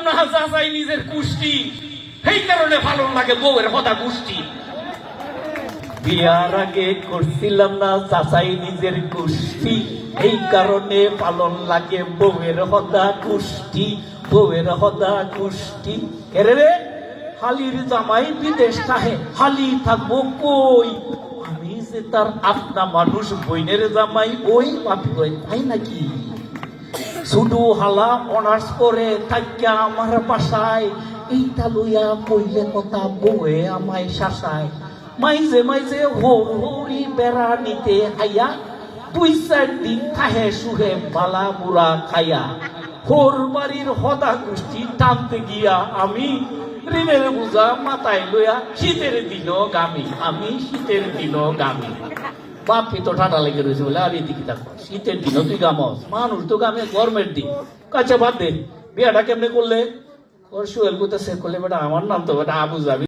না চাচাই নিজের কুষ্টি, সেই কারণে ভালো লাগে বউয়ের হদা কুষ্টি। বিয়ার আগে করছিলাম না চাচাই নিজের কুষ্টি, এই কারণে পালন লাগে বউয়ের হদা কুষ্টি, বউয়ের হদা কুষ্টি। এরে রে হালির জামাই বিদেশ থাহে, হালি থাকবো কই? আমি যে তার আপনা মানুষ, বইনের জামাই ওই পাপি কই, তাই নাকি? শুধু হালা অনার্স করে থাকিয়া আমার বাসায়, এইটা লইয়া কইলে কথা বউয়ে আমায় শাসায়। মাইজে মাইজে হরি বেড়া নিতে হাইয়া, 2-4 দিন থাহে সুহে বালা বুড়া খাইয়া। হোর বাড়ির হদা কুষ্টি টানতে গিয়া আমি ঋণের বোঝা মাথায় লইয়া শীতের দিনও গামি, আমি শীতের দিনও গামি। বাপি তো ঠান্ডা লেগে রয়েছে বলে আর এদিকে দেখো শীতের দিনও তুই গামস, মানুষ তো গামে গরমের দিন। কাছে বাদ দে, বিয়াটা কেমনে করলে? ওর সোহেল কোথা সে করলে বেটা আমার নাম তো বেটা আবু যাবি।